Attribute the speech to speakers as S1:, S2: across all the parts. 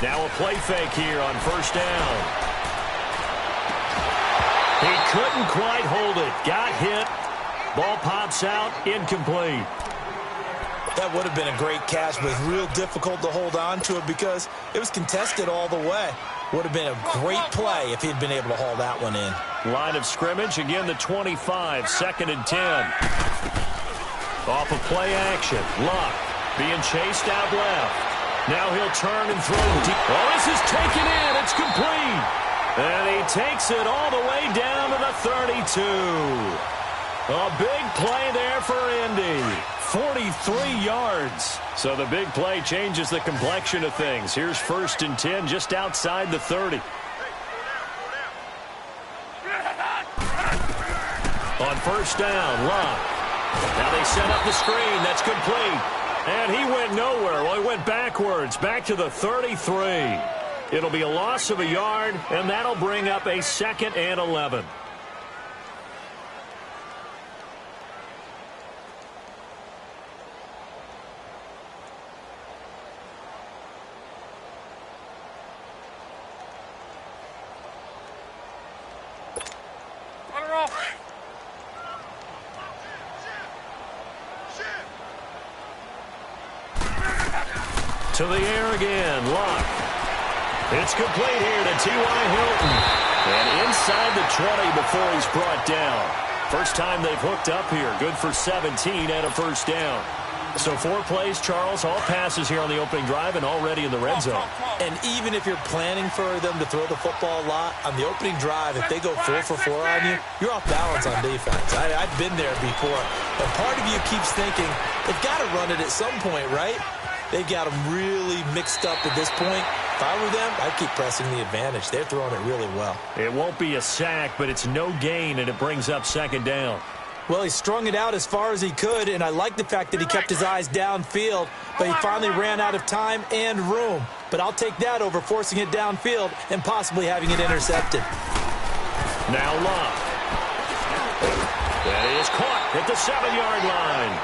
S1: Now a play fake here on first down. He couldn't quite hold it. Got hit. Ball pops out. Incomplete.
S2: That would have been a great catch, but real difficult to hold on to it because it was contested all the way. Would have been a great play if he'd been able to haul that one in.
S1: Line of scrimmage, again the 25, 2nd and 10. Off of play action. Luck being chased out left. Now he'll turn and throw deep. Oh, this is taken in. It's complete. And he takes it all the way down to the 32. A big play there for Indy. 43 yards. So the big play changes the complexion of things. Here's 1st and 10 just outside the 30. On first down, Luck. Now they set up the screen. That's complete. And he went nowhere. Well, he went backwards, back to the 33. It'll be a loss of a yard, and that'll bring up a 2nd and 11. To the air again, Luck. It's complete here to T.Y. Hilton. And inside the 20 before he's brought down. First time they've hooked up here. Good for 17 and a first down. So 4 plays, Charles, all passes here on the opening drive and already in the red zone.
S2: And even if you're planning for them to throw the football a lot, on the opening drive, if they go 4 for 4 on you, you're off balance on defense. I've been there before. And part of you keeps thinking, they've got to run it at some point, right? They've got them really mixed up at this point. If I were them, I'd keep pressing the advantage. They're throwing it really well.
S1: It won't be a sack, but it's no gain, and it brings up 2nd down.
S2: Well, he strung it out as far as he could, and I like the fact that he kept his eyes downfield, but he finally ran out of time and room. But I'll take that over forcing it downfield and possibly having it intercepted.
S1: Now Luck. That is caught at the 7-yard line.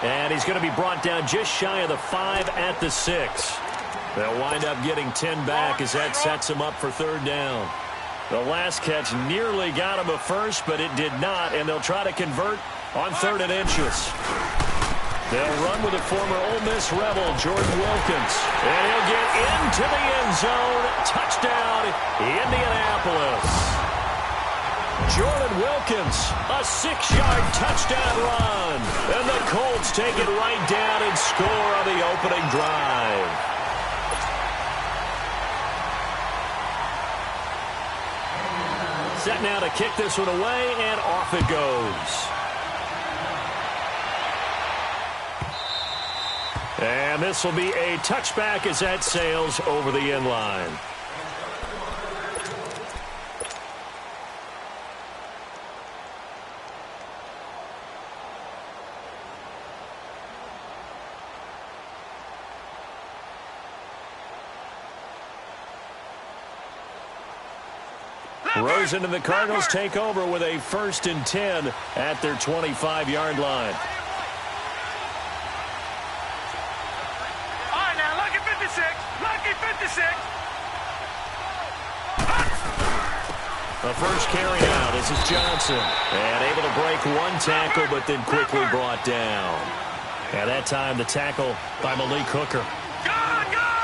S1: And he's going to be brought down just shy of the 5 at the 6. They'll wind up getting 10 back as that sets him up for 3rd down. The last catch nearly got him a first, but it did not, and they'll try to convert on 3rd and inches. They'll run with the former Ole Miss Rebel, Jordan Wilkins. And he'll get into the end zone. Touchdown, Indianapolis. Jordan Wilkins, a 6-yard touchdown run. And the Colts take it right down and score on the opening drive. Set now to kick this one away, and off it goes. And this will be a touchback as that sails over the end line. Rosen and the Cardinals take over with a 1st and 10 at their 25-yard line.
S3: All right, now, lucky 56. Lucky 56.
S1: The first carry out. This is Johnson. And able to break one tackle, but then quickly brought down. And that time, the tackle by Malik Hooker.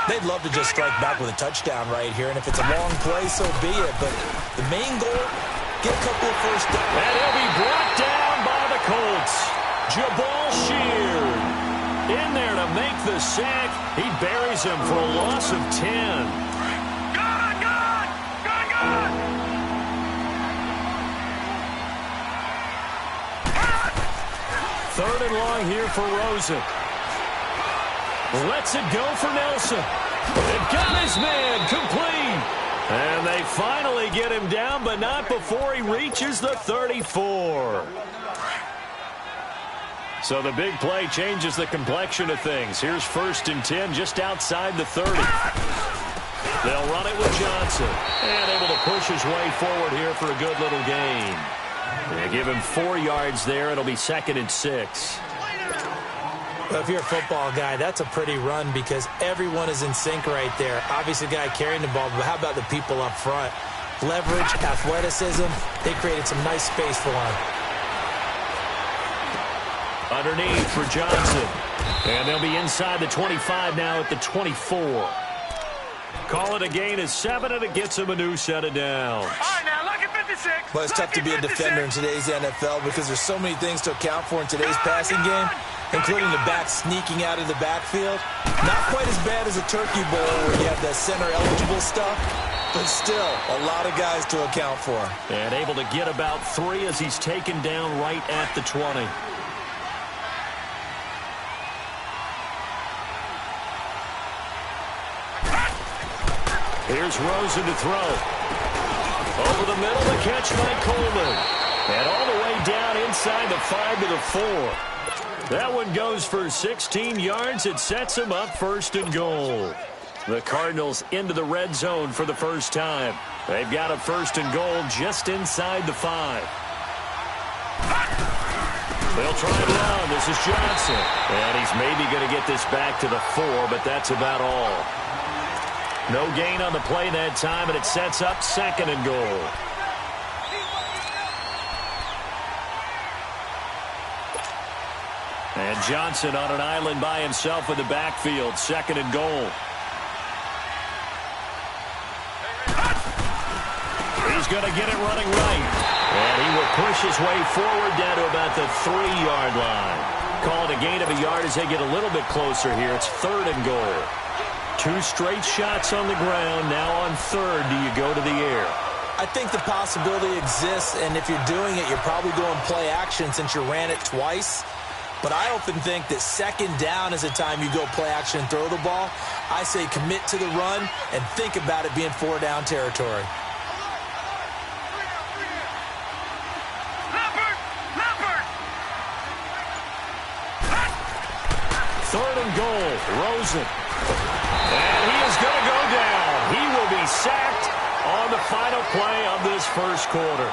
S2: They'd love to just strike back with a touchdown right here, and if it's a long play, so be it. But the main goal, get a couple of first downs.
S1: And he'll be brought down by the Colts. Jabal Sheard in there to make the sack. He buries him for a loss of 10.
S3: Gone!
S1: 3rd and long here for Rosen. Lets it go for Nelson. They've got his man complete. And they finally get him down, but not before he reaches the 34. So the big play changes the complexion of things. Here's 1st and 10 just outside the 30. They'll run it with Johnson. And able to push his way forward here for a good little gain. They give him 4 yards there. It'll be 2nd and 6.
S2: Well, if you're a football guy, that's a pretty run because everyone is in sync right there. Obviously, the guy carrying the ball, but how about the people up front? Leverage, athleticism, they created some nice space for him.
S1: Underneath for Johnson. And they'll be inside the 25 now at the 24. Call it a gain of 7, and it gets him a new set of downs.
S3: All right, now, look at 56.
S2: Well, it's tough to be a defender in today's NFL because there's so many things to account for in today's passing game, including the back sneaking out of the backfield. Not quite as bad as a turkey bowl where you have that center-eligible stuff, but still a lot of guys to account for.
S1: And able to get about 3 as he's taken down right at the 20. Here's Rosen to throw. Over the middle, the catch by Coleman. And all the way down inside the 5 to the 4. That one goes for 16 yards. It sets him up 1st and goal. The Cardinals into the red zone for the first time. They've got a 1st and goal just inside the 5. They'll try it long. This is Johnson. And he's maybe going to get this back to the 4, but that's about all. No gain on the play that time, and it sets up 2nd and goal. And Johnson on an island by himself in the backfield. 2nd and goal. He's going to get it running right. And he will push his way forward down to about the 3-yard line. Call it a gain of a yard as they get a little bit closer here. It's 3rd and goal. 2 straight shots on the ground. Now on 3rd, do you go to the air?
S2: I think the possibility exists, and if you're doing it, you're probably going play action since you ran it twice. But I often think that 2nd down is the time you go play action and throw the ball. I say commit to the run and think about it being 4-down territory.
S1: Third and goal, Rosen. And he is going to go down. He will be sacked on the final play of this first quarter.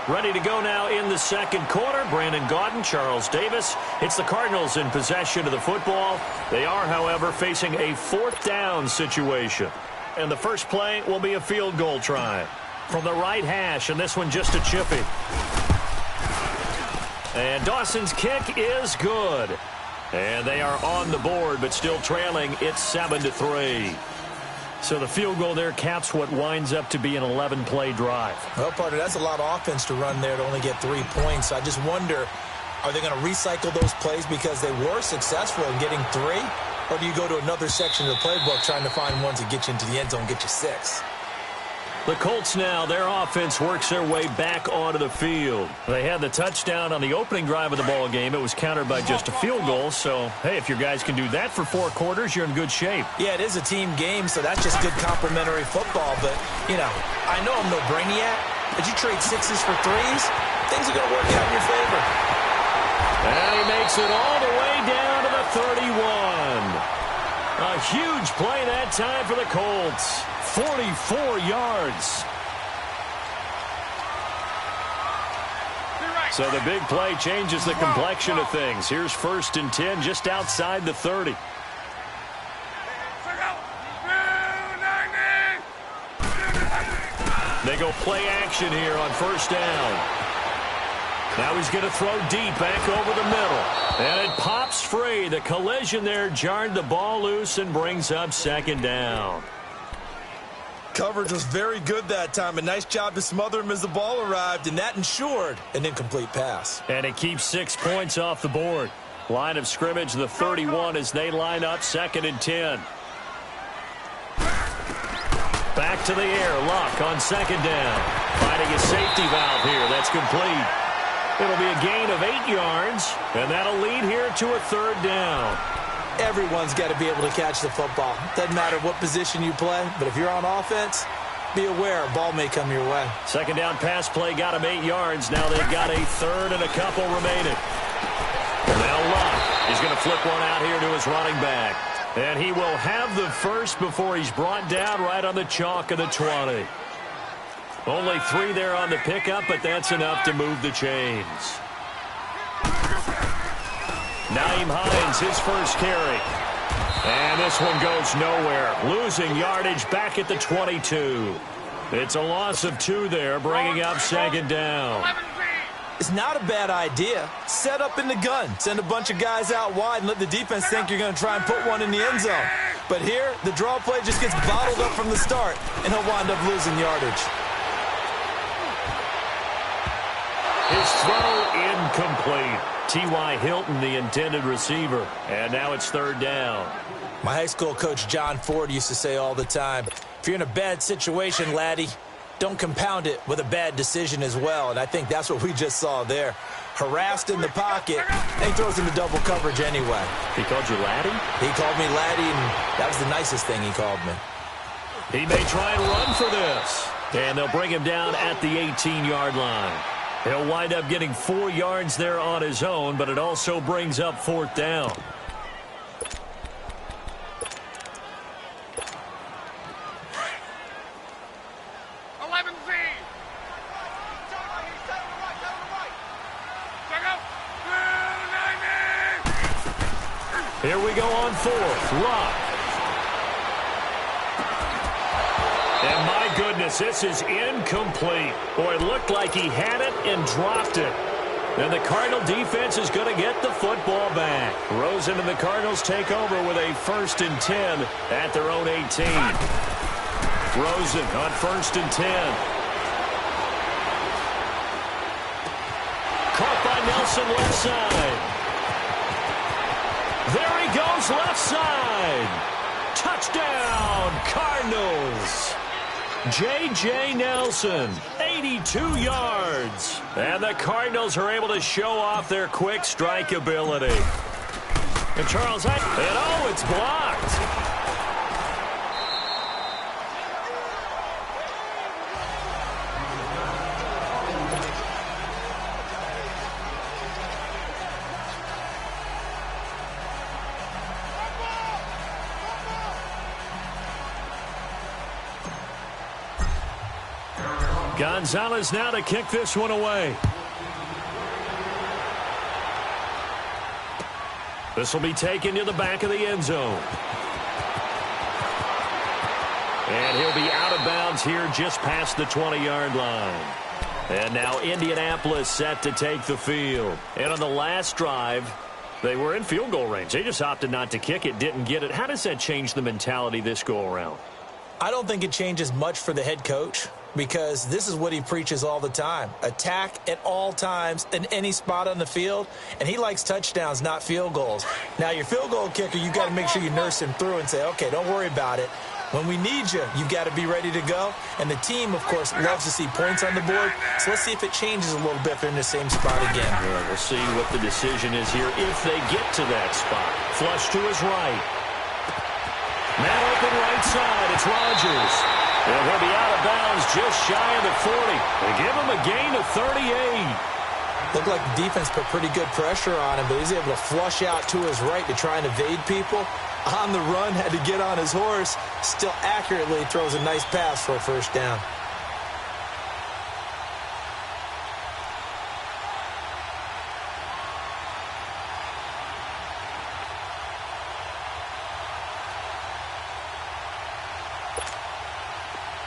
S1: Ready to go now in the second quarter. Brandon Gaudin, Charles Davis. It's the Cardinals in possession of the football. They are, however, facing a 4th down situation. And the first play will be a field goal try from the right hash, and this one just a chippy. And Dawson's kick is good. And they are on the board, but still trailing. It's 7-3. So the field goal there caps what winds up to be an 11-play drive.
S2: Well, partner, that's a lot of offense to run there to only get 3 points. I just wonder, are they going to recycle those plays because they were successful in getting 3? Or do you go to another section of the playbook trying to find ones that get you into the end zone, get you 6?
S1: The Colts now, their offense works their way back onto the field. They had the touchdown on the opening drive of the ball game. It was countered by just a field goal. So, hey, if your guys can do that for 4 quarters, you're in good shape.
S2: Yeah, it is a team game, so that's just good complementary football. But, you know, I know I'm no brainiac, but you trade 6s for 3s, things are going to work out in your favor.
S1: And he makes it all the way down to the 31. A huge play that time for the Colts. 44 yards. So the big play changes the complexion of things. Here's 1st and 10 just outside the 30. They go play action here on 1st down. Now he's going to throw deep back over the middle. And it pops free. The collision there jarred the ball loose and brings up 2nd down.
S2: Coverage was very good that time. A nice job to smother him as the ball arrived, and that ensured an incomplete pass.
S1: And it keeps 6 points off the board. Line of scrimmage, the 31 as they line up 2nd and 10. Back to the air. Luck on 2nd down. Finding a safety valve here. That's complete. It'll be a gain of 8 yards, and that'll lead here to a 3rd down.
S2: Everyone's got to be able to catch the football. Doesn't matter what position you play, but if you're on offense, be aware a ball may come your way.
S1: 2nd down pass play got him 8 yards. Now they've got a 3rd and a couple remaining. Now Luck is going to flip one out here to his running back. And he will have the first before he's brought down right on the chalk of the 20. Only 3 there on the pickup, but that's enough to move the chains. Naeem Hines, his first carry. And this one goes nowhere. Losing yardage back at the 22. It's a loss of 2 there, bringing up second down.
S2: It's not a bad idea. Set up in the gun. Send a bunch of guys out wide and let the defense think you're going to try and put one in the end zone. But here, the draw play just gets bottled up from the start, and he'll wind up losing yardage.
S1: His throw incomplete. T.Y. Hilton, the intended receiver. And now it's third down.
S2: My high school coach, John Ford, used to say all the time, if you're in a bad situation, laddie, don't compound it with a bad decision as well. And I think that's what we just saw there. Harassed in the pocket, and he throws into double coverage anyway.
S1: He called you laddie?
S2: He called me laddie, and that was the nicest thing he called me.
S1: He may try and run for this. And they'll bring him down at the 18-yard line. He'll wind up getting 4 yards there on his own, but it also brings up fourth down. Here we go on fourth. Luck. And my goodness, this is incomplete. Boy, it looked like he had it and dropped it. And the Cardinal defense is going to get the football back. Rosen and the Cardinals take over with a 1st and 10 at their own 18. Rosen on 1st and 10. Caught by Nelson left side. There he goes left side. Touchdown, Cardinals. J.J. Nelson, 82 yards. And the Cardinals are able to show off their quick strike ability. And Charles, it's blocked. Gonzalez now to kick this one away. This will be taken to the back of the end zone. And he'll be out of bounds here just past the 20-yard line. And now Indianapolis set to take the field. And on the last drive, they were in field goal range. They just opted not to kick it, didn't get it. How does that change the mentality this go-around?
S2: I don't think it changes much for the head coach, because this is what he preaches all the time. Attack at all times in any spot on the field, and he likes touchdowns, not field goals. Now, your field goal kicker, you've got to make sure you nurse him through and say, okay, don't worry about it. When we need you, you've got to be ready to go. And the team, of course, loves to see points on the board. So let's see if it changes a little bit if they're in the same spot again.
S1: Yeah, we'll see what the decision is here if they get to that spot. Flush to his right. Man open right side. It's Rodgers. And he'll be out of bounds just shy of the 40. They give him a gain of 38.
S2: Looked like the defense put pretty good pressure on him, but he's able to flush out to his right to try and evade people. On the run, had to get on his horse. Still accurately throws a nice pass for a first down.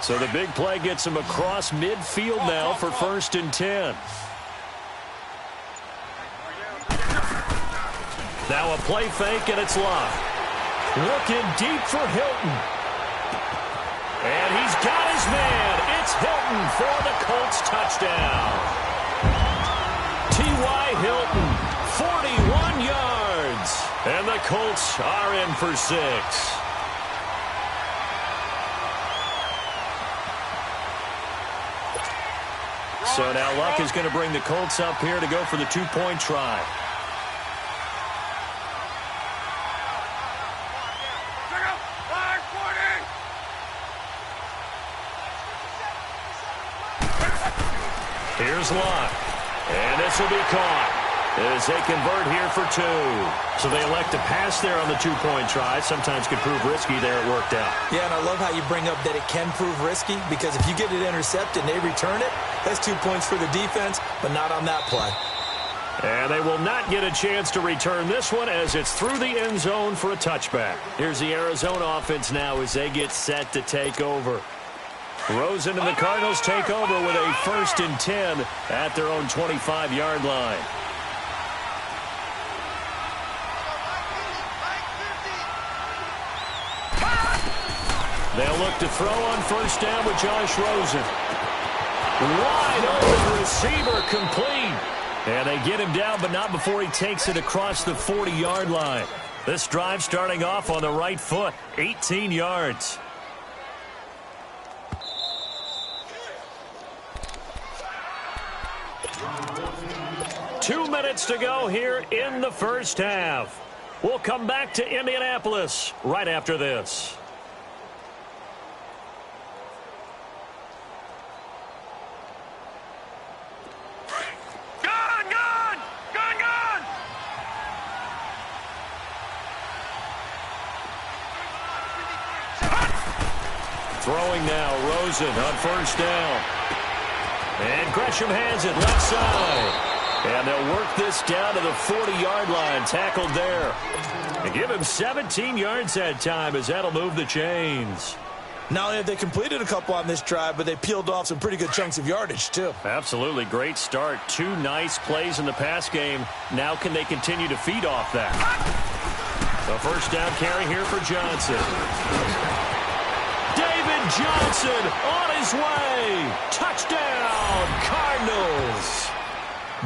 S1: So the big play gets him across midfield now for 1st and 10. Now a play fake, and it's Luck. Looking deep for Hilton. And he's got his man. It's Hilton for the Colts touchdown. T.Y. Hilton, 41 yards. And the Colts are in for 6. So now Luck is going to bring the Colts up here to go for the 2-point try. Here's Luck. And this will be caught. as they convert here for 2. So they elect to pass there on the 2-point try. Sometimes could prove risky. There it worked out.
S2: Yeah, and I love how you bring up that it can prove risky, because if you get it intercepted and they return it, that's 2 points for the defense, but not on that play.
S1: And they will not get a chance to return this one as it's through the end zone for a touchback. Here's the Arizona offense now as they get set to take over. Rosen and the Cardinals take over with a 1st and 10 at their own 25-yard line. They'll look to throw on 1st down with Josh Rosen. Wide open receiver, complete. And they get him down, but not before he takes it across the 40-yard line. This drive starting off on the right foot, 18 yards. Two minutes to go here in the first half. We'll come back to Indianapolis right after this. Throwing now, Rosen on 1st down. And Gresham has it left side. And they'll work this down to the 40-yard line, tackled there. And give him 17 yards that time as that'll move the chains.
S2: Not only have they completed a couple on this drive, but they peeled off some pretty good chunks of yardage, too.
S1: Absolutely. Great start. 2 nice plays in the pass game. Now can they continue to feed off that? The 1st down carry here for Johnson. David Johnson on his way. Touchdown, Cardinals.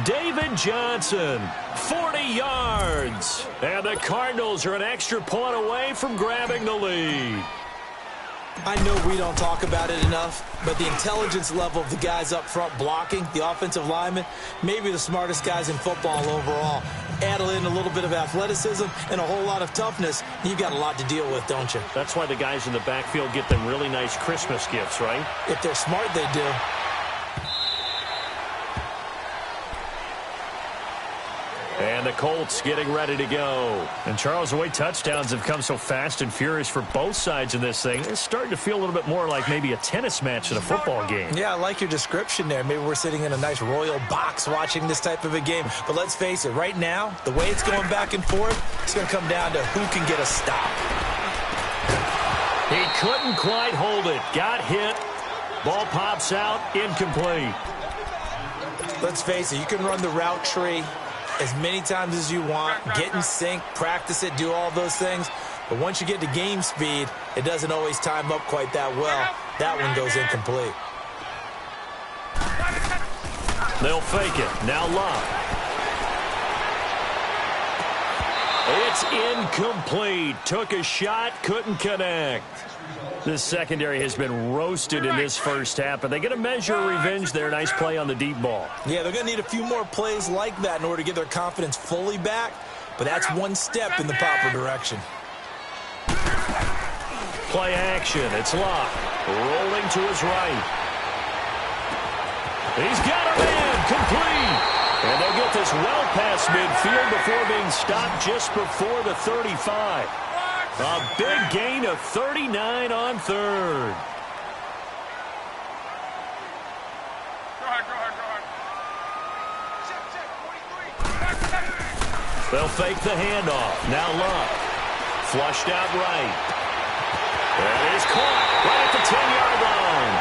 S1: David Johnson, 40 yards. And the Cardinals are an extra point away from grabbing the lead.
S2: I know we don't talk about it enough, but the intelligence level of the guys up front blocking, the offensive linemen, maybe the smartest guys in football overall. Add in a little bit of athleticism and a whole lot of toughness, you've got a lot to deal with, don't you?
S1: That's why the guys in the backfield get them really nice Christmas gifts, right?
S2: If they're smart, they do.
S1: And the Colts getting ready to go. And, Charles, the way touchdowns have come so fast and furious for both sides of this thing, it's starting to feel a little bit more like maybe a tennis match in a football game.
S2: Yeah, I like your description there. Maybe we're sitting in a nice royal box watching this type of a game. But let's face it, right now, the way it's going back and forth, it's going to come down to who can get a stop.
S1: He couldn't quite hold it. Got hit. Ball pops out. Incomplete.
S2: Let's face it, you can run the route tree as many times as you want, get in sync, practice it, do all those things. But once you get to game speed, it doesn't always time up quite that well. That one goes incomplete.
S1: They'll fake it. Now Locke. It's incomplete. Took a shot, couldn't connect. This secondary has been roasted in this first half, but they get a measure of revenge there. Nice play on the deep ball.
S2: Yeah, they're going to need a few more plays like that in order to get their confidence fully back, but that's one step in the proper direction.
S1: Play action. It's Locke. Rolling to his right. He's got him in. Complete. And they'll get this well past midfield before being stopped just before the 35. A big gain of 39 on third. They'll fake the handoff. Now Locke. Flushed out right. And he's caught right at the 10-yard line.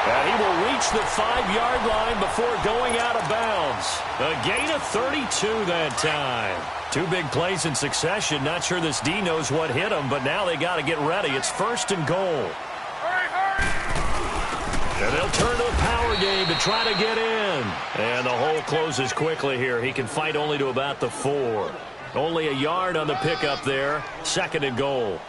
S1: And he will reach the 5-yard line before going out of bounds. A gain of 32 that time. 2 big plays in succession. Not sure this D knows what hit him, but now they got to get ready. It's 1st and goal. And they'll turn to a power game to try to get in. And the hole closes quickly here. He can fight only to about the 4. Only a yard on the pickup there. 2nd and goal.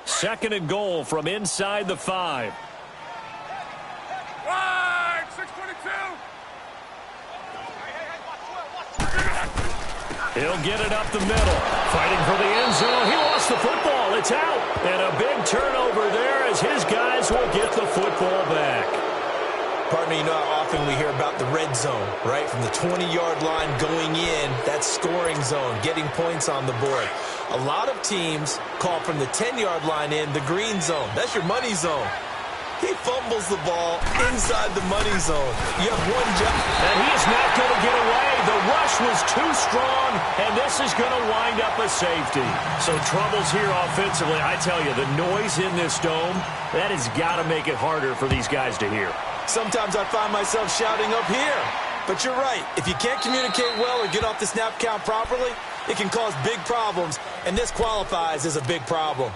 S1: Second and goal from inside the 5.
S3: Wide, 622.
S1: He'll get it up the middle. Fighting for the end zone. He lost the football. It's out. And a big turnover there as his guys will get the football back.
S2: Partner, you know how often we hear about the red zone, right? From the 20-yard line going in, that scoring zone, getting points on the board. A lot of teams call from the 10-yard line in the green zone. That's your money zone. He fumbles the ball inside the money zone. You have one job.
S1: And he is not going to get away. The rush was too strong, and this is going to wind up a safety. So troubles here offensively. I tell you, the noise in this dome, that has got to make it harder for these guys to hear.
S2: Sometimes I find myself shouting up here. But you're right. If you can't communicate well or get off the snap count properly, it can cause big problems, and this qualifies as a big problem.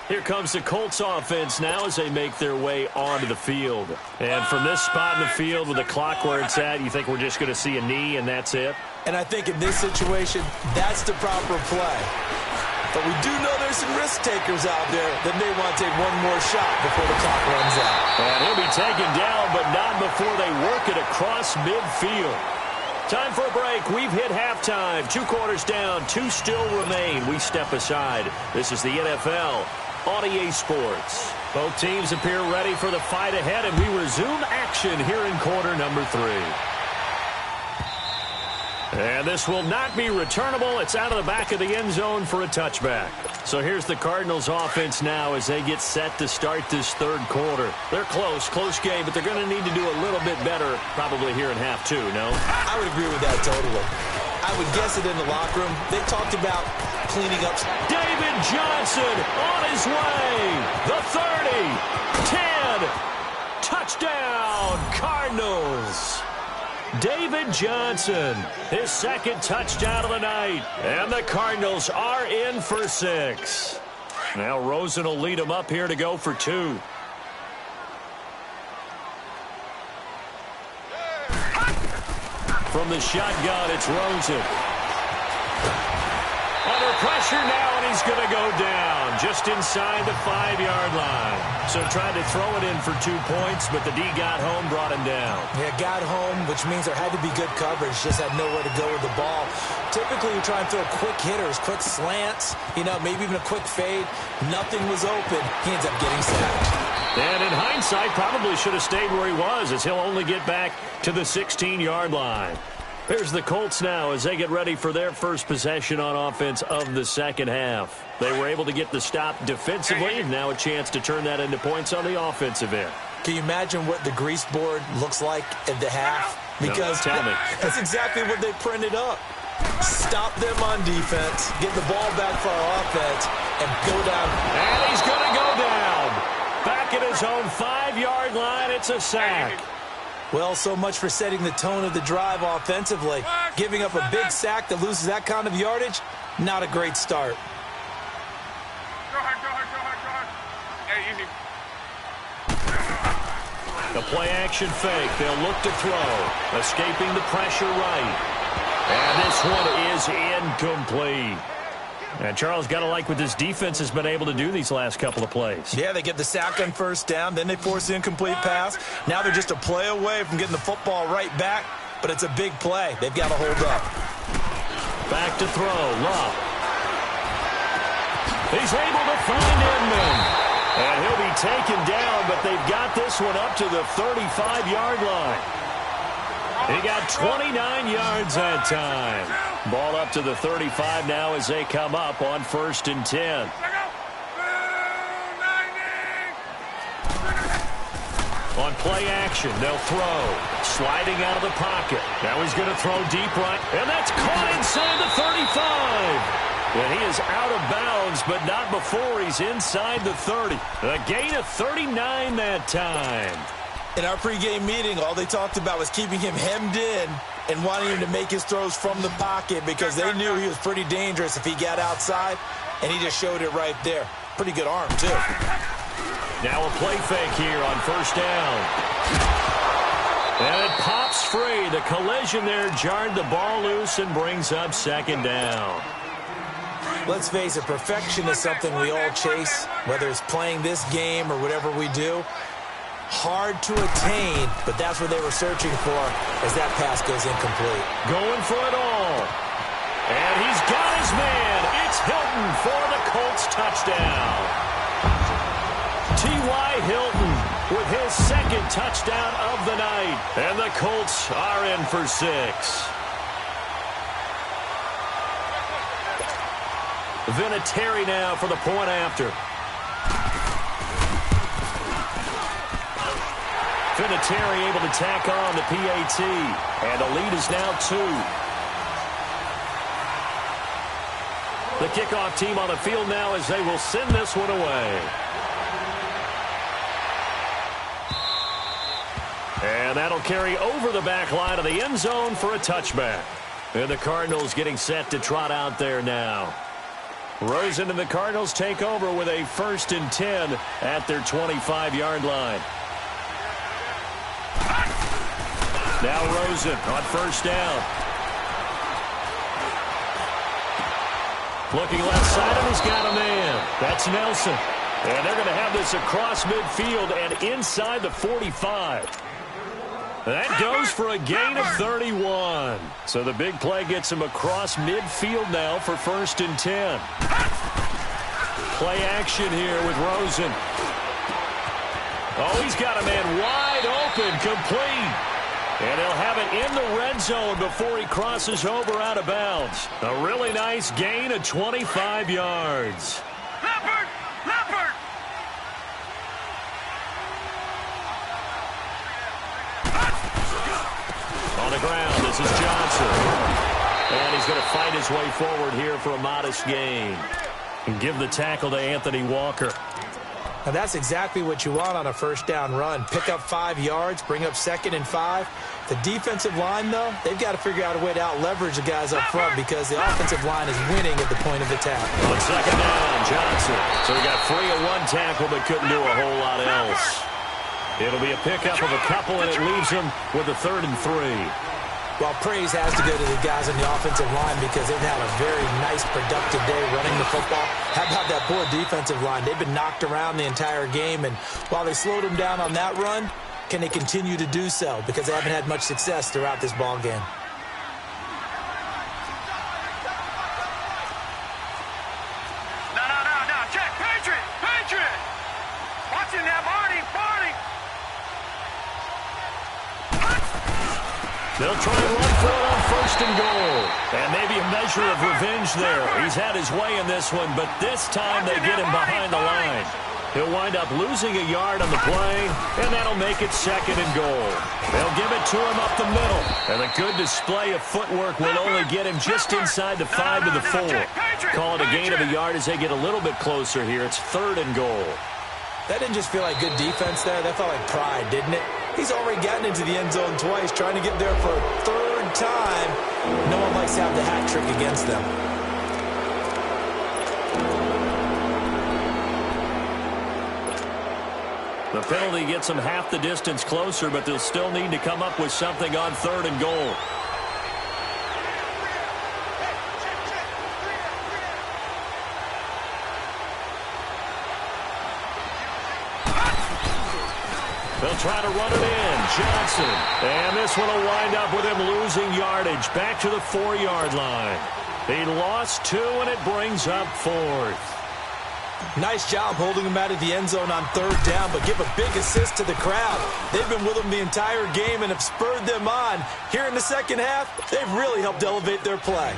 S1: Here comes the Colts offense now as they make their way onto the field. And from this spot in the field with the clock where it's at, you think we're just going to see a knee and that's it?
S2: And I think in this situation, that's the proper play. But we do know there's some risk takers out there that may want to take one more shot before the clock runs out.
S1: And he'll be taken down, but not before they work it across midfield. Time for a break. We've hit halftime. 2 quarters down, 2 still remain. We step aside. This is the NFL on EA Sports. Both teams appear ready for the fight ahead, and we resume action here in quarter number 3. And this will not be returnable. It's out of the back of the end zone for a touchback. So here's the Cardinals offense now as they get set to start this third quarter. They're close game, but they're going to need to do a little bit better probably here in half 2, no?
S2: I would agree with that totally. I would guess it in the locker room. They talked about cleaning up.
S1: David Johnson on his way. The 30, 10, touchdown, Cardinals. David Johnson, his second touchdown of the night. And the Cardinals are in for 6. Now Rosen will lead them up here to go for 2. From the shotgun, it's Rosen. Under pressure now, and he's going to go down just inside the 5-yard line. So tried to throw it in for 2 points, but the D got home, brought him down.
S2: Yeah, got home, which means there had to be good coverage. Just had nowhere to go with the ball. Typically, you try and throw quick hitters, quick slants, maybe even a quick fade. Nothing was open. He ends up getting sacked.
S1: And in hindsight, probably should have stayed where he was, as he'll only get back to the 16-yard line. Here's the Colts now as they get ready for their first possession on offense of the second half. They were able to get the stop defensively, and now a chance to turn that into points on the offensive end.
S2: Can you imagine what the grease board looks like at the half? Because
S1: no, tell me.
S2: That's exactly what they printed up. Stop them on defense, get the ball back for our offense, and go down.
S1: And he's going to go down. Back at his own 5-yard line, it's a sack.
S2: Well, so much for setting the tone of the drive offensively. Giving up a big sack that loses that kind of yardage, not a great start.
S3: Go hard. Hey, easy.
S1: The play-action fake. They'll look to throw. Escaping the pressure right. And this one is incomplete. And Charles, got to like what this defense has been able to do these last couple of plays.
S2: Yeah, they get the sack on first down, then they force the incomplete pass. Now they're just a play away from getting the football right back, but it's a big play. They've got to hold up.
S1: Back to throw. Love. He's able to find Inman. And he'll be taken down, but they've got this one up to the 35-yard line. He got 29 yards that time. Ball up to the 35 now as they come up on 1st and 10. On play action, they'll throw. Sliding out of the pocket. Now he's going to throw deep right. And that's caught inside the 35. And he is out of bounds, but not before he's inside the 30. A gain of 39 that time.
S2: In our pregame meeting, all they talked about was keeping him hemmed in and wanting him to make his throws from the pocket because they knew he was pretty dangerous if he got outside, and he just showed it right there. Pretty good arm, too.
S1: Now a play fake here on 1st down. And it pops free. The collision there jarred the ball loose and brings up 2nd down.
S2: Let's face it, perfection is something we all chase, whether it's playing this game or whatever we do. Hard to attain, but that's what they were searching for as that pass goes incomplete.
S1: Going for it all. And man. It's Hilton for the Colts touchdown. T.Y. Hilton with his second touchdown of the night. And the Colts are in for 6. Vinatieri now for the point after. Vinatieri able to tack on the PAT. And the lead is now 2. The kickoff team on the field now as they will send this one away. And that'll carry over the back line of the end zone for a touchback. And the Cardinals getting set to trot out there now. Rosen and the Cardinals take over with a 1st and 10 at their 25-yard line. Now Rosen on 1st down. Looking left side, and he's got a man. That's Nelson. And they're going to have this across midfield and inside the 45. That goes for a gain of 31. So the big play gets him across midfield now for 1st and 10. Play action here with Rosen. Oh, he's got a man wide open, complete. And he'll have it in the red zone before he crosses over out of bounds. A really nice gain of 25 yards.
S3: Leopard! Leopard!
S1: On the ground, this is Johnson. And he's going to fight his way forward here for a modest gain. And give the tackle to Anthony Walker.
S2: Now that's exactly what you want on a 1st down run. Pick up 5 yards, bring up 2nd and 5. The defensive line, though, they've got to figure out a way to out-leverage the guys up front because the offensive line is winning at the point of attack.
S1: On 2nd down, Johnson. So he got free of 1 tackle but couldn't do a whole lot else. It'll be a pickup of a couple, and it leaves him with a 3rd and 3.
S2: Well, praise has to go to the guys on the offensive line because they've had a very nice, productive day running the football. How about that poor defensive line? They've been knocked around the entire game, and while they slowed them down on that run, can they continue to do so? Because they haven't had much success throughout this ball game.
S3: No. Check. Patriot! Patriot! Watching that, Barney!
S1: They'll try and run for it on 1st and goal. And maybe a measure of revenge there. He's had his way in this one, but this time they get him behind the line. He'll wind up losing a yard on the play, and that'll make it 2nd and goal. They'll give it to him up the middle. And a good display of footwork will only get him just inside the 5 to the 4. Call it a gain of a yard as they get a little bit closer here. It's 3rd and goal.
S2: That didn't just feel like good defense there. That felt like pride, didn't it? He's already gotten into the end zone twice, trying to get there for a 3rd time. No one likes to have the hat trick against them.
S1: The penalty gets them half the distance closer, but they'll still need to come up with something on 3rd and goal. They'll try to run it in. Johnson. And this one will wind up with him losing yardage back to the 4-yard line. He lost 2, and it brings up 4th.
S2: Nice job holding him out of the end zone on 3rd down, but give a big assist to the crowd. They've been with him the entire game and have spurred them on. Here in the 2nd half, they've really helped elevate their play.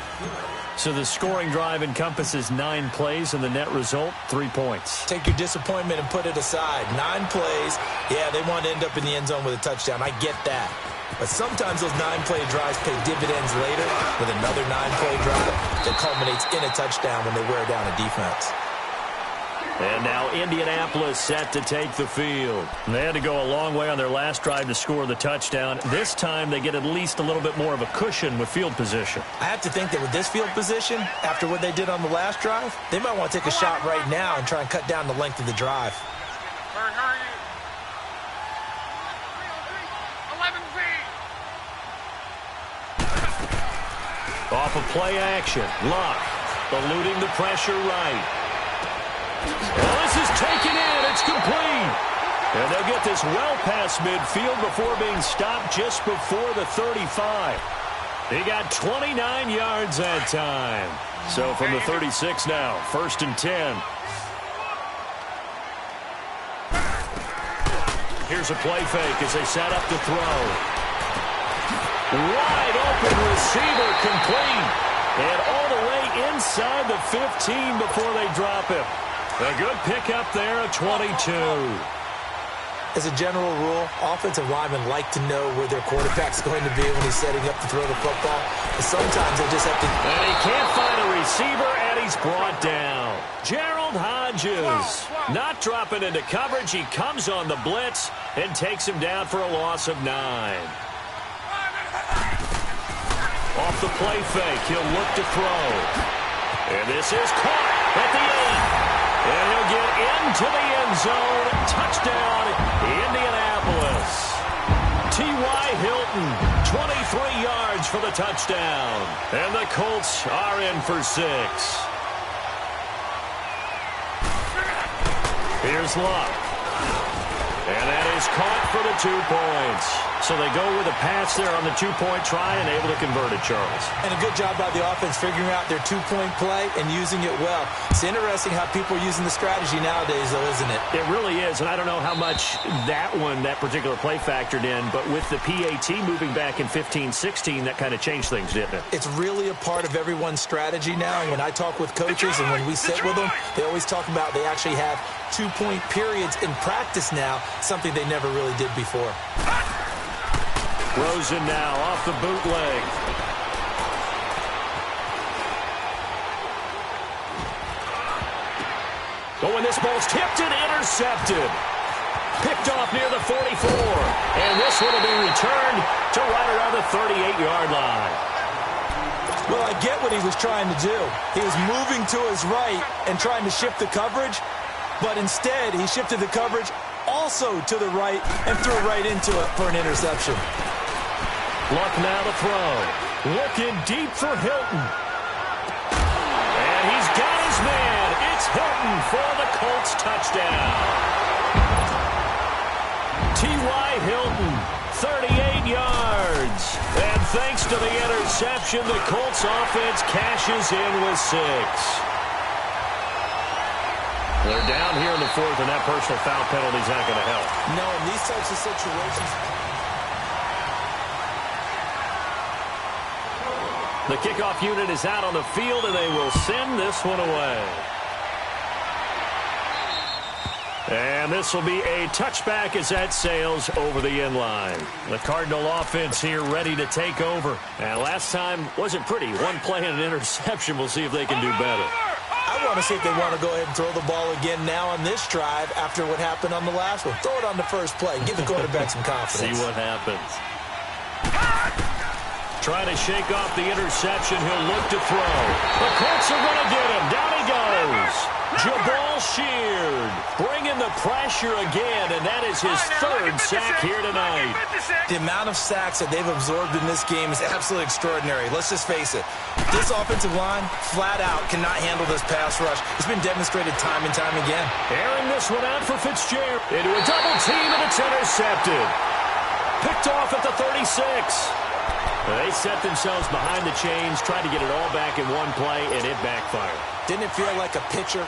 S1: So the scoring drive encompasses 9 plays, and the net result, 3 points.
S2: Take your disappointment and put it aside. 9 plays. Yeah, they want to end up in the end zone with a touchdown. I get that. But sometimes those 9-play drives pay dividends later with another 9-play drive that culminates in a touchdown when they wear down a defense.
S1: And now Indianapolis set to take the field. They had to go a long way on their last drive to score the touchdown. This time they get at least a little bit more of a cushion with field position.
S2: I have to think that with this field position, after what they did on the last drive, they might want to take a shot right now and try and cut down the length of the drive.
S3: Where are you? 11 feet.
S1: Off of play action. Luck eluding the pressure right. Well, this is taken in. It's complete. And they'll get this well past midfield before being stopped just before the 35. He got 29 yards that time. So from the 36 now, 1st and 10. Here's a play fake as they set up to throw. Wide open receiver complete. And all the way inside the 15 before they drop him. A good pickup there at 22.
S2: As a general rule, offensive linemen like to know where their quarterback's going to be when he's setting up to throw the football. But sometimes they just have to...
S1: And he can't find a receiver, and he's brought down. Gerald Hodges not dropping into coverage. He comes on the blitz and takes him down for a loss of 9. Off the play fake, he'll look to throw. And this is caught at the 8. And he'll get into the end zone. Touchdown, Indianapolis. T.Y. Hilton, 23 yards for the touchdown. And the Colts are in for 6. Here's Luck. And that is caught for the 2 points. So they go with a pass there on the 2-point try and able to convert it, Charles.
S2: And a good job by the offense figuring out their 2-point play and using it well. It's interesting how people are using the strategy nowadays, though, isn't it?
S1: It really is, and I don't know how much that particular play factored in, but with the PAT moving back in 15-16, that kind of changed things, didn't it?
S2: It's really a part of everyone's strategy now. And when I talk with coaches and when we sit with them, they always talk about they actually have 2-point periods in practice now, something they never really did before.
S1: Rosen now off the bootleg. Oh, and this ball's tipped and intercepted. Picked off near the 44. And this one will be returned to right around the 38-yard line.
S2: Well, I get what he was trying to do. He was moving to his right and trying to shift the coverage, but instead he shifted the coverage also to the right and threw right into it for an interception.
S1: Luck now to throw. Looking deep for Hilton. And he's got his man. It's Hilton for the Colts touchdown. T.Y. Hilton, 38 yards. And thanks to the interception, the Colts offense cashes in with 6. They're down here in the 4th, and that personal foul penalty is not going to help.
S2: No, in these types of situations...
S1: The kickoff unit is out on the field, and they will send this one away. And this will be a touchback as that sails over the end line. The Cardinal offense here ready to take over. And last time wasn't pretty. One play and an interception. We'll see if they can do better.
S2: I want to see if they want to go ahead and throw the ball again now on this drive after what happened on the last one. Throw it on the first play. Give the quarterback some confidence.
S1: See what happens. Trying to shake off the interception. He'll look to throw. The Colts are going to get him. Down he goes. Jabal Sheard bringing the pressure again, and that is his 3rd sack here tonight.
S2: The amount of sacks that they've absorbed in this game is absolutely extraordinary. Let's just face it. This offensive line, flat out, cannot handle this pass rush. It's been demonstrated time and time again.
S1: Airing this one out for Fitzgerald. Into a double team, and it's intercepted. Picked off at the 36. They set themselves behind the chains, tried to get it all back in one play, and it backfired.
S2: Didn't it feel like a pitcher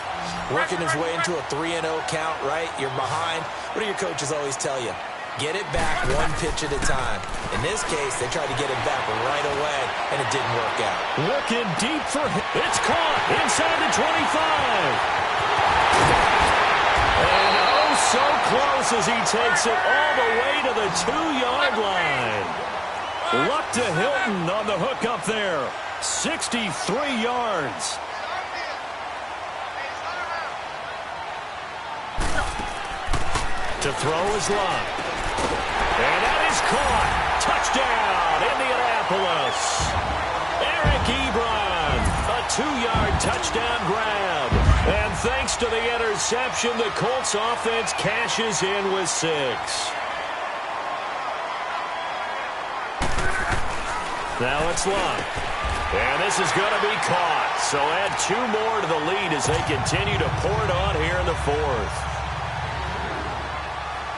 S2: working his way into a 3-0 count, right? You're behind. What do your coaches always tell you? Get it back one pitch at a time. In this case, they tried to get it back right away, and it didn't work out.
S1: Looking deep for him. It's caught inside the 25. And oh, so close as he takes it all the way to the 2-yard line. Luck to Hilton on the hook up there. 63 yards. To throw is Luck. And that is caught. Touchdown, Indianapolis. Eric Ebron, a 2-yard touchdown grab. And thanks to the interception, the Colts offense cashes in with 6. Now it's Luck. And this is going to be caught. So add 2 more to the lead as they continue to pour it on here in the 4th.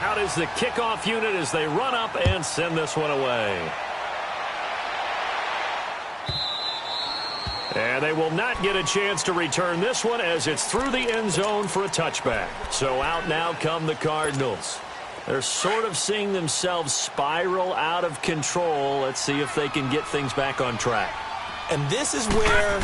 S1: Out is the kickoff unit as they run up and send this one away. And they will not get a chance to return this one as it's through the end zone for a touchback. So out now come the Cardinals. They're sort of seeing themselves spiral out of control. Let's see if they can get things back on track.
S2: And this is where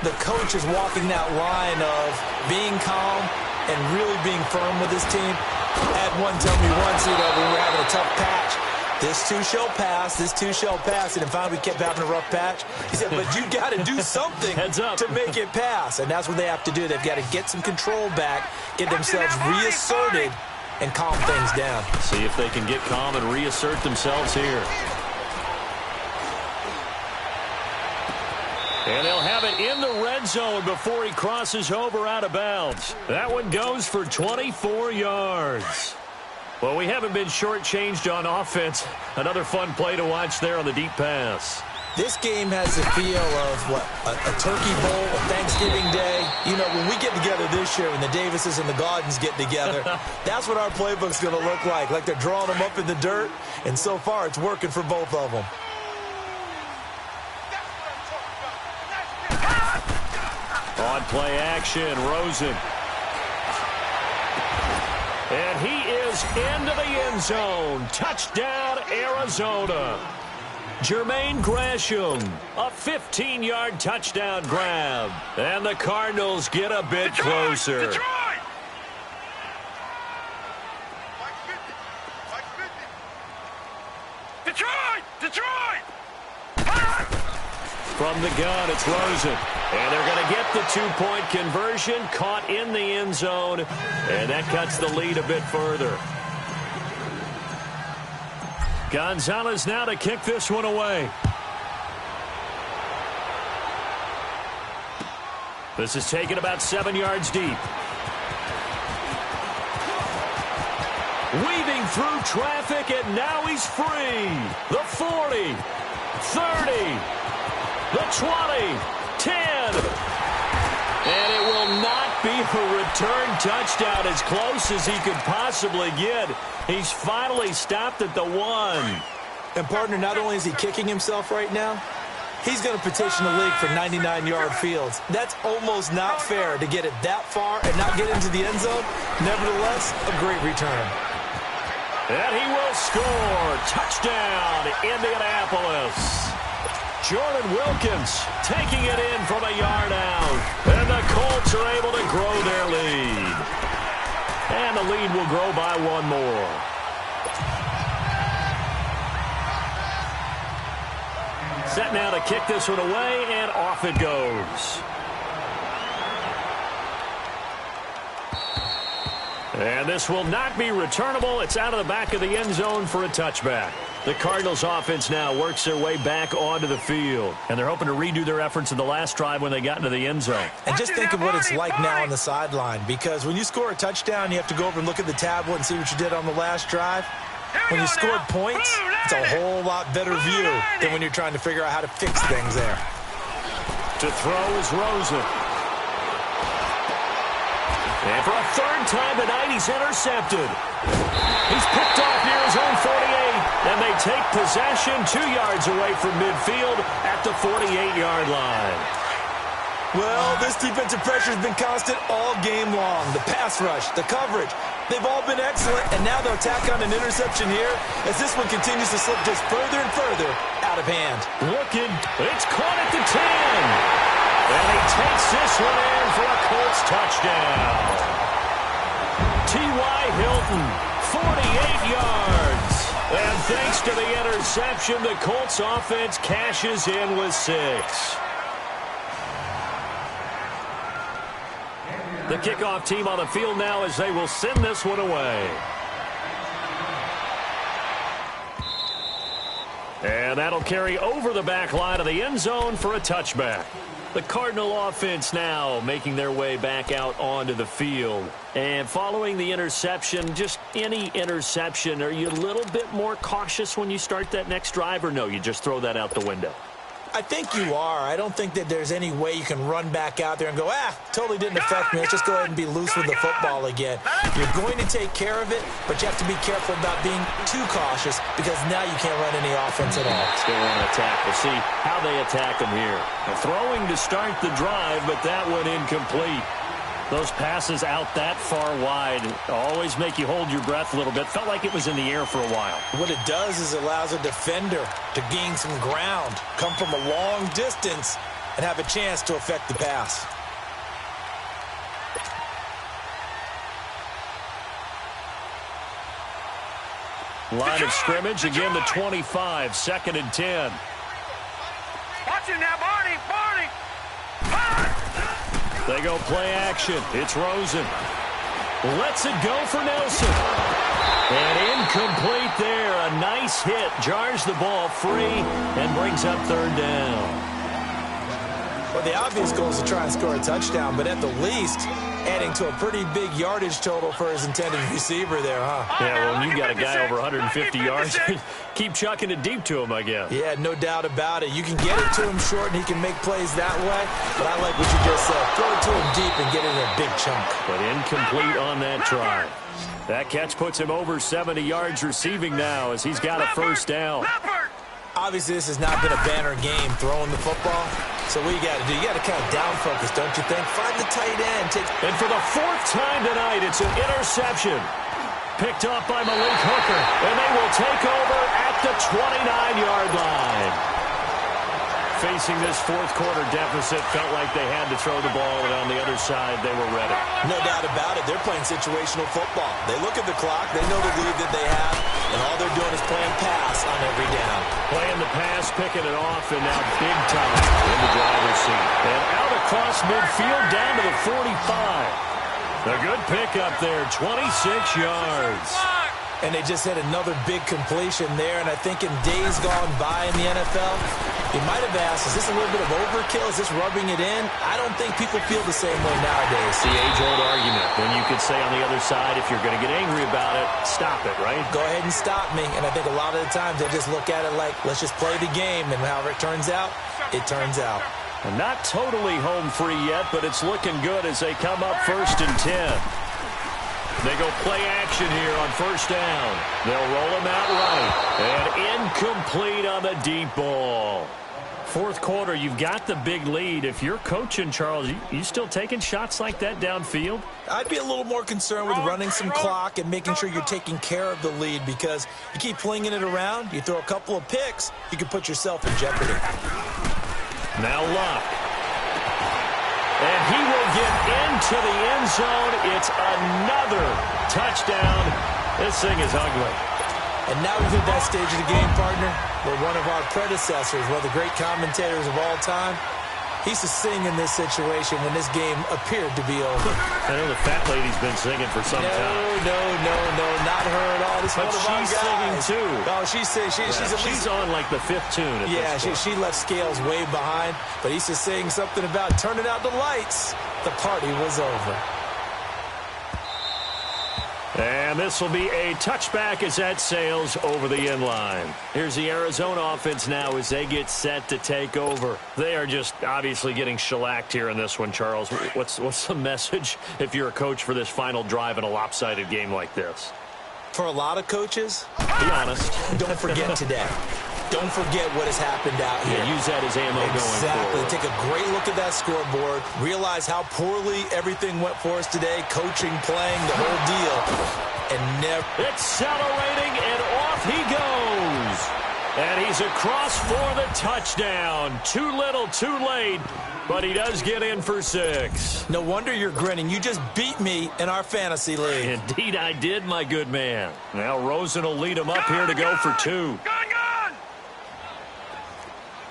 S2: the coach is walking that line of being calm and really being firm with his team. I had one tell me once, when we were having a tough patch, this too shall pass, this too shall pass. And finally we kept having a rough patch. He said, but you got to do something to make it pass. And that's what they have to do. They've got to get some control back, get themselves reasserted, and calm things down.
S1: See if they can get calm and reassert themselves here. And they'll have it in the red zone before he crosses over out of bounds. That one goes for 24 yards. Well, we haven't been shortchanged on offense. Another fun play to watch there on the deep pass.
S2: This game has the feel of, a turkey bowl, a Thanksgiving Day. When we get together this year, when the Davises and the Gaudens get together, that's what our playbook's going to look like. Like they're drawing them up in the dirt, and so far it's working for both of them.
S1: On play action, Rosen. And he is into the end zone. Touchdown, Arizona. Jermaine Gresham, a 15-yard touchdown grab. And the Cardinals get a bit closer.
S3: Detroit!
S1: From the gun, it's Rosen. And they're going to get the two-point conversion, caught in the end zone. And that cuts the lead a bit further. Gonzalez now to kick this one away. This is taken about 7 yards deep. Weaving through traffic, and now he's free. The 40, 30, the 20, 10. And it will not be a return touchdown, as close as he could possibly get. He's finally stopped at the 1.
S2: And, partner, not only is he kicking himself right now, he's going to petition the league for 99-yard fields. That's almost not fair to get it that far and not get into the end zone. Nevertheless, a great return.
S1: And he will score. Touchdown, Indianapolis. Jordan Wilkins taking it in from a yard out. And the Colts are able to grow their lead. And the lead will grow by one more. Set now to kick this one away, and off it goes. And this will not be returnable. It's out of the back of the end zone for a touchback. The Cardinals offense now works their way back onto the field. And they're hoping to redo their efforts in the last drive when they got into the end zone.
S2: And just think of what it's like now on the sideline. Because when you score a touchdown, you have to go over and look at the tablet and see what you did on the last drive. When you scored points, it's a whole lot better view than when you're trying to figure out how to fix things there.
S1: To throw is Rosen. And for a third time tonight, he's intercepted. He's picked off near his own 48, and they take possession 2 yards away from midfield at the 48-yard line.
S2: Well, this defensive pressure has been constant all game long. The pass rush, the coverage, they've all been excellent, and now they'll tack on an interception here as this one continues to slip just further and further out of hand.
S1: Looking, it's caught at the 10. And he takes this one in for a Colts touchdown. T.Y. Hilton, 48 yards. And thanks to the interception, the Colts offense cashes in with 6. The kickoff team on the field now as they will send this one away. And that'll carry over the back line of the end zone for a touchback. The Cardinal offense now making their way back out onto the field. And following the interception, just any interception, are you a little bit more cautious when you start that next drive, or no, you just throw that out the window?
S2: I think you are. I don't think that there's any way you can run back out there and go, totally didn't affect me. Let's just go ahead and be loose with the football again. You're going to take care of it, but you have to be careful about being too cautious because now you can't run any offense at all.
S1: They want to attack. We'll see how they attack them here. Throwing to start the drive, but that one incomplete. Those passes out that far wide always make you hold your breath a little bit. Felt like it was in the air for a while.
S2: What it does is it allows a defender to gain some ground, come from a long distance, and have a chance to affect the pass.
S1: Line of scrimmage, again the 25, 2nd and 10.
S3: Watch it now, Barney.
S1: They go play action. It's Rosen. Lets it go for Nelson. And incomplete there. A nice hit. Jars the ball free and brings up 3rd down.
S2: Well, the obvious goal is to try and score a touchdown, but at the least, adding to a pretty big yardage total for his intended receiver there, huh?
S1: Yeah, well, when you got a guy over 150 yards, keep chucking it deep to him, I guess.
S2: Yeah, no doubt about it. You can get it to him short, and he can make plays that way, but I like what you just said. Throw it to him deep and get it in a big chunk.
S1: But incomplete on that try. That catch puts him over 70 yards receiving now as he's got a 1st down.
S2: Obviously, this has not been a banner game throwing the football. So what you got to do, you got to kind of down focus, don't you think? Find the tight end.
S1: And for the 4th time tonight, it's an interception. Picked up by Malik Hooker. And they will take over at the 29-yard line. Facing this 4th quarter deficit, felt like they had to throw the ball, and on the other side, they were ready.
S2: No doubt about it. They're playing situational football. They look at the clock. They know the lead that they have, and all they're doing is playing pass on every down.
S1: Playing the pass, picking it off, and now big time in the driver's seat. And out across midfield, down to the 45. A good pickup there, 26 yards.
S2: And they just had another big completion there, and I think in days gone by in the NFL, you might have asked, is this a little bit of overkill? Is this rubbing it in? I don't think people feel the same way nowadays.
S1: The age-old argument. Then you could say on the other side, if you're going to get angry about it, stop it, right?
S2: Go ahead and stop me. And I think a lot of the times they just look at it like, let's just play the game, and however it turns out, it turns out.
S1: And not totally home free yet, but it's looking good as they come up 1st and 10. They go play action here on 1st down. They'll roll him out right. And incomplete on the deep ball. 4th quarter, you've got the big lead. If you're coaching, Charles, you still taking shots like that downfield?
S2: I'd be a little more concerned with running some clock and making sure you're taking care of the lead, because you keep flinging it around, you throw a couple of picks, you can put yourself in jeopardy.
S1: Now Luck. And he will get into the end zone. It's another touchdown. This thing is ugly.
S2: And now we've hit that stage of the game, partner, where one of our predecessors, one of the great commentators of all time, he used to sing in this situation when this game appeared to be over.
S1: I know the fat lady's been singing for some time.
S2: No, not her at all. This
S1: but
S2: one of our
S1: she's
S2: guys.
S1: singing too.
S2: Oh, she's
S1: on like the 5th tune at this point.
S2: she left Scales way behind, but he used to sing something about turning out the lights. The party was over.
S1: And this will be a touchback as that sails over the end line. Here's the Arizona offense now as they get set to take over. They are just obviously getting shellacked here in this one, Charles. What's the message if you're a coach for this final drive in a lopsided game like this?
S2: For a lot of coaches,
S1: be honest.
S2: Don't forget today. Don't forget what has happened out here.
S1: Yeah, use that as ammo going forward.
S2: Take a great look at that scoreboard. Realize how poorly everything went for us today. Coaching, playing, the whole deal. And never...
S1: Accelerating, and off he goes. And he's across for the touchdown. Too little, too late. But he does get in for 6.
S2: No wonder you're grinning. You just beat me in our fantasy league.
S1: Indeed I did, my good man. Now Rosen will lead him up here to go for 2.
S3: Gone!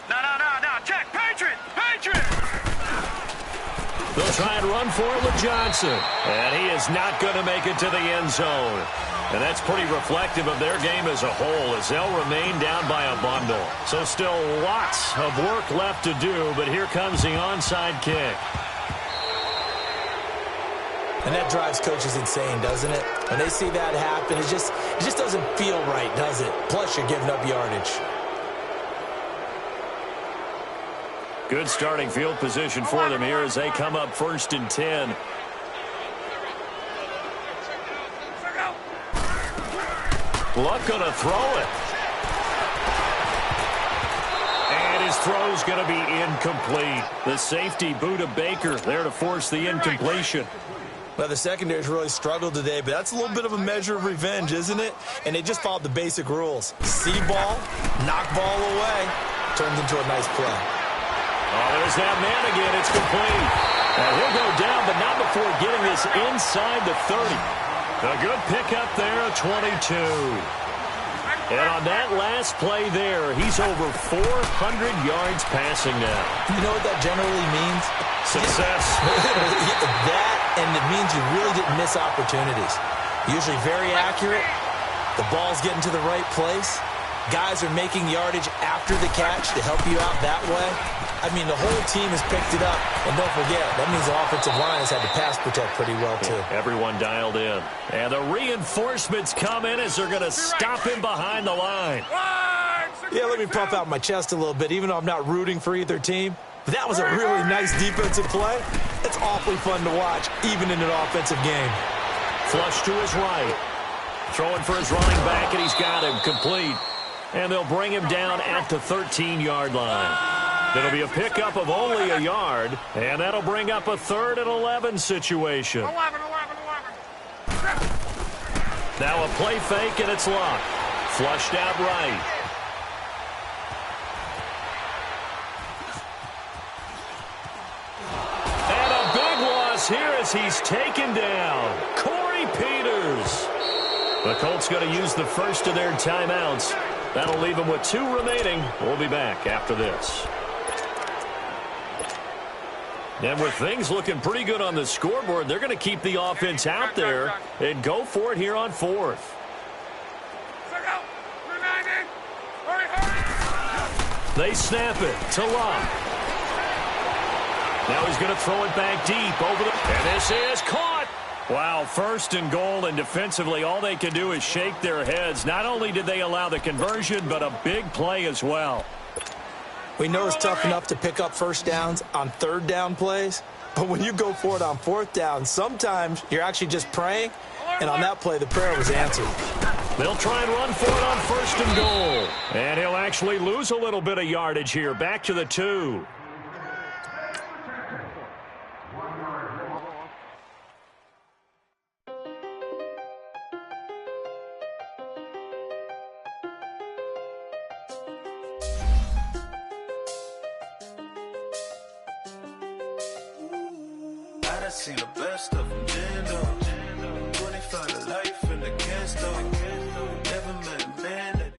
S3: No, check, Patriot!
S1: They'll try and run for it with Johnson. And he is not going to make it to the end zone. And that's pretty reflective of their game as a whole, as they'll remain down by a bundle. So still lots of work left to do, but here comes the onside kick.
S2: And that drives coaches insane, doesn't it? When they see that happen, it just doesn't feel right, does it? Plus, you're giving up yardage.
S1: Good starting field position for them here as they come up 1st and 10. Luck going to throw it. And his throw's going to be incomplete. The safety, Buda Baker, there to force the incompletion.
S2: Well, the secondary's really struggled today, but that's a little bit of a measure of revenge, isn't it? And they just followed the basic rules. See ball, knock ball away, turns into a nice play.
S1: Oh, there's that man again. It's complete. And he'll go down, but not before getting this inside the 30. A good pickup there, 22. And on that last play there, he's over 400 yards passing now.
S2: You know what that generally means?
S1: Success.
S2: That, and it means you really didn't miss opportunities. Usually very accurate. The ball's getting to the right place. Guys are making yardage after the catch to help you out that way. I mean, the whole team has picked it up. And don't forget, that means the offensive line has had to pass protect pretty well, too.
S1: Everyone dialed in. And the reinforcements come in as they're going to stop him behind the line.
S2: Yeah, let me puff out my chest a little bit, even though I'm not rooting for either team. But that was a really nice defensive play. It's awfully fun to watch, even in an offensive game.
S1: Flush to his right. Throwing for his running back, and he's got him complete. And they'll bring him down at the 13-yard line. It'll be a pickup of only a yard, and that'll bring up a 3rd and 11 situation.
S3: 11.
S1: Now a play fake, and it's Luck. Flushed out right. And a big loss here as he's taken down. Corey Peters. The Colts going to use the first of their timeouts. That'll leave them with 2 remaining. We'll be back after this. And with things looking pretty good on the scoreboard, they're going to keep the offense out there and go for it here on 4th. They snap it to Luck. Now he's going to throw it back deep over the... And this is caught. Wow, 1st and goal, and defensively all they can do is shake their heads. Not only did they allow the conversion, but a big play as well.
S2: We know it's tough enough to pick up first downs on 3rd down plays, but when you go for it on 4th down, sometimes you're actually just praying, and on that play, the prayer was answered.
S1: They'll try and run for it on 1st and goal. And he'll actually lose a little bit of yardage here, back to the 2.
S4: I seen the best of them, Jando. 25 to life in the can't stop. Never met a man that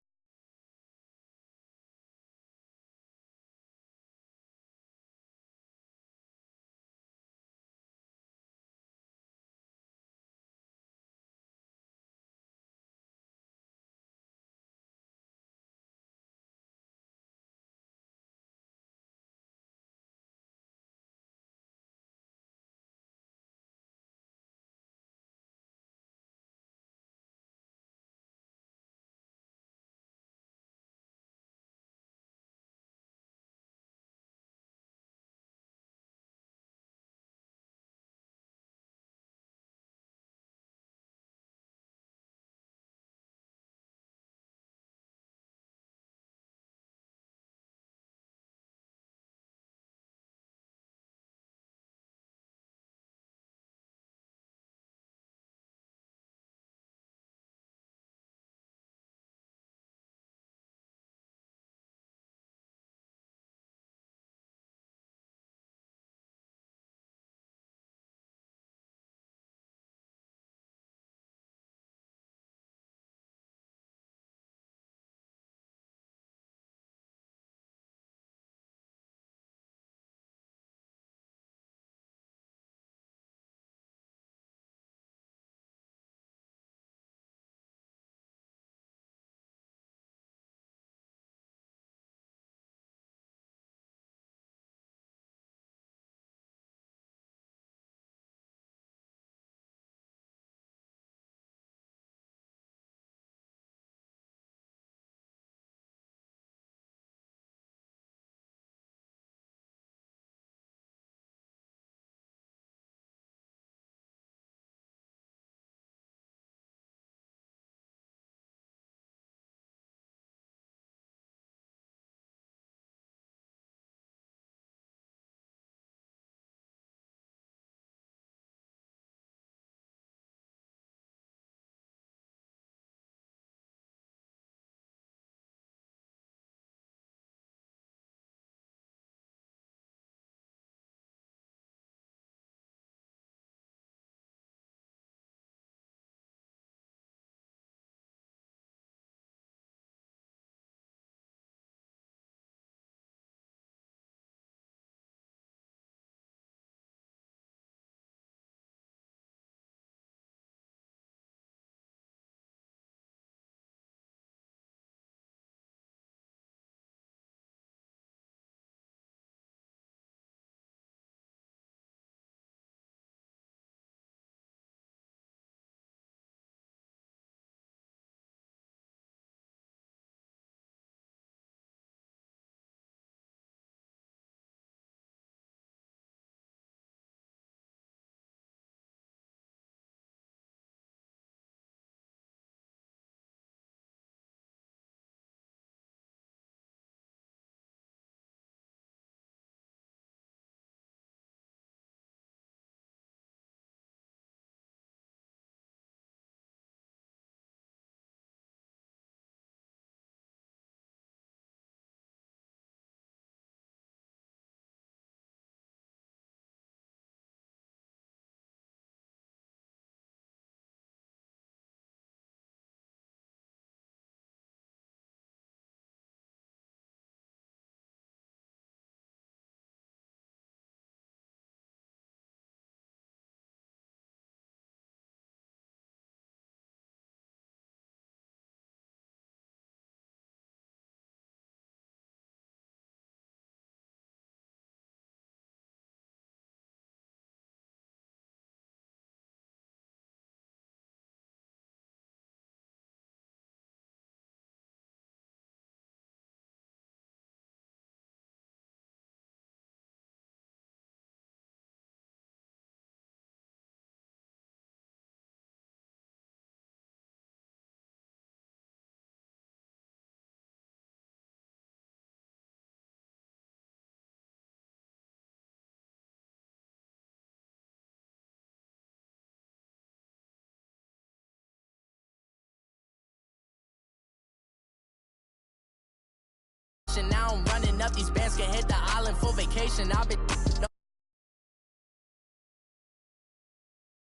S5: Now I'm running up these bands, can hit the island for vacation. I've been